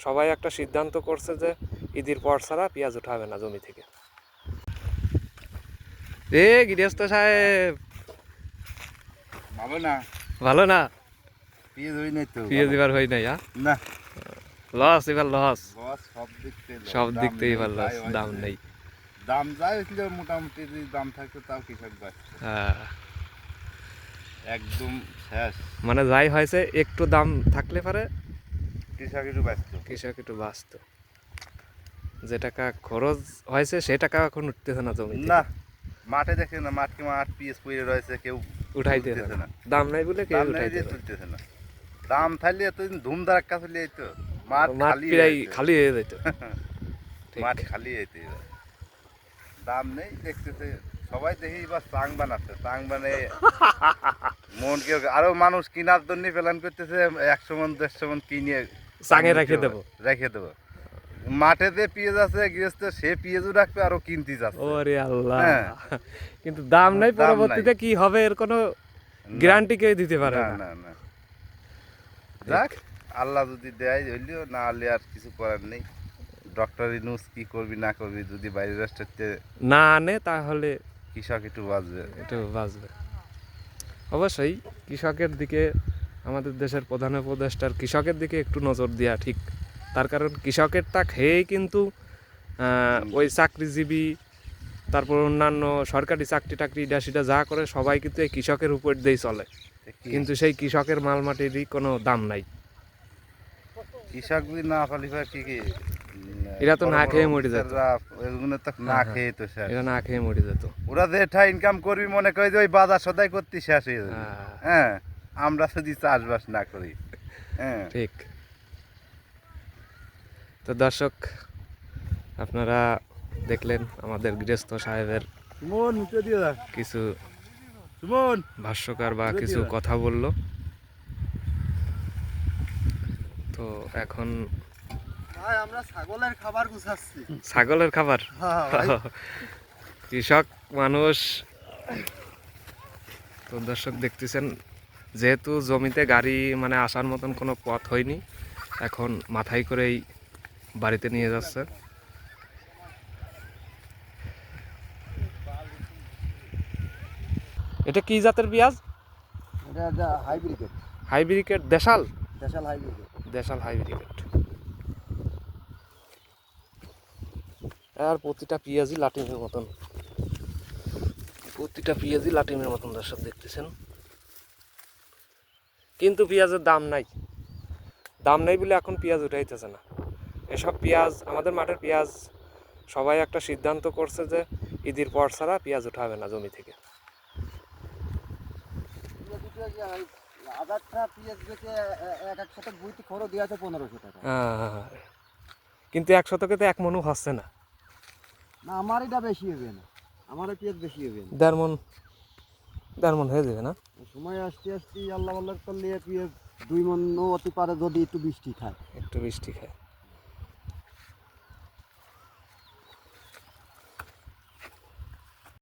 সবাই একটা সিদ্ধান্ত করছে যে ঈদের পর ছাড়া পেঁয়াজ উঠাবে না জমি থেকে। গৃহস্থ সাহেব ভালো না? ভালো না? পেঁয়াজ হই নাই তো, পেঁয়াজ এবার হয় নাই? না, লস, এবার লস, সব সব দিক থেকে এবার লস, দাম নেই। দাম যাই হয়েছিল মোটামুটি, যদি দাম থাকতো তাও কৃষক বাঁচত। হ্যাঁ, একদম শেষ। মানে যাই হয়েছে একটু দাম থাকলে পারে কৃষক একটু ব্যস্ত, কৃষক একটু বাঁচত। যে টাকা খরচ হয়েছে সে টাকা এখন উঠতেছে না জমি না। মাঠে দেখে না, মাঠকে মাঠ পিএস পড়ে রয়েছে, কেউ উঠাইতেছে না, দাম নাই বলে কেউ উঠাইতেছে তুলতেছে না। দাম থাকলে এতদিন ধুম ধারাক্কা চলে যেত, মাঠ প্রায় খালি হয়ে যেত। মাঠ খালি যেত। দাম নেই, দেখতেছে সবাই, দেখি এবার চাং বানাচ্ছে, চাং বানিয়ে মন কেউ আরো মানুষ কিনার জন্য প্ল্যান করতেছে, 100 মন 150 মন কিনে চাঙে রেখে দেবো। মাঠে যে পেঁয়াজ আছে গৃহস্থ, সে পেঁয়াজও রাখবে আরো কিনতে যাচ্ছে। ওরে আল্লাহ, কিন্তু দাম নাই, পরবর্তীতে কি হবে এর কোনো গ্যারান্টি কেউ দিতে পারে না। না, যাক, আল্লাহ যদি দেয় হইলেও, না হলে আর কিছু করার নেই। ডক্টর ইউনূস কি করবি না করবি, যদি বাইরের রাষ্ট্রতে না আনে তাহলে কৃষক একটু বাঁচবে। অবশ্যই কৃষকের দিকে, আমাদের দেশের প্রধান উপদেষ্টার কৃষকের দিকে একটু নজর দেওয়া ঠিক। তার কারণ কৃষকেরটা খেয়েই কিন্তু ওই চাকরিজীবী, তারপর অন্যান্য সরকারি চাকরি টাকরি সেটা যা করে সবাই কিন্তু এই কৃষকের উপর দিয়েই চলে, কিন্তু সেই কৃষকের মাল মাটিরই কোনো দাম নাই। কৃষক যদি না পালি কি এরা তো না খেয়ে মরে যেত, না খেয়ে তো শেষ, এরা না খেয়ে মরে যেত। ওরা যেটা ইনকাম করবি মনে করে যে ওই বাজার সদাই করতে শেষ হয়ে যাবে। হ্যাঁ, আমরা যদি চাষবাস না করি। হ্যাঁ, ঠিক। তো দর্শক, আপনারা দেখলেন আমাদের গৃহস্থ সাহেবের কিছু ভাষ্যকার বা কিছু কথা বলল। তো এখন আমরা ছাগলের খাবার গুছাচ্ছি। ছাগলের খাবার? কৃষক মানুষ। তো দর্শক দেখতেছেন, যেহেতু জমিতে গাড়ি মানে আসার মতন কোনো পথ হয়নি, এখন মাথায় করেই বাড়িতে নিয়ে যাচ্ছে। এটা কি জাতের পেঁয়াজ? এটা হাইব্রিড। হাইব্রিড দেশাল? দেশাল হাইব্রিড। দেশাল হাইব্রিড। আর প্রতিটা পেঁয়াজই লাটিমের মতন, প্রতিটা পেঁয়াজই লাটিমের মতন দর্শক দেখতেছেন। কিন্তু পেঁয়াজের দাম নাই, দাম নাই বলে এখন পেঁয়াজ উঠাইতেছে না। এসব পেঁয়াজ, আমাদের মাঠের পেঁয়াজ, সবাই একটা সিদ্ধান্ত করছে যে ঈদের পর ছাড়া পেঁয়াজ উঠাবে না জমি থেকে। কিন্তু 1 শতকে তো 1 মনও হচ্ছে না। আমার এটা বেশি হবে না, আমার পেঁয়াজ বেশি হবে না। 1.5 মন হয়ে যাবে না? সময় আসতে আসতে আল্লাহ করলে পেঁয়াজ 2 মনও হতে পারে, যদি একটু বৃষ্টি খায়।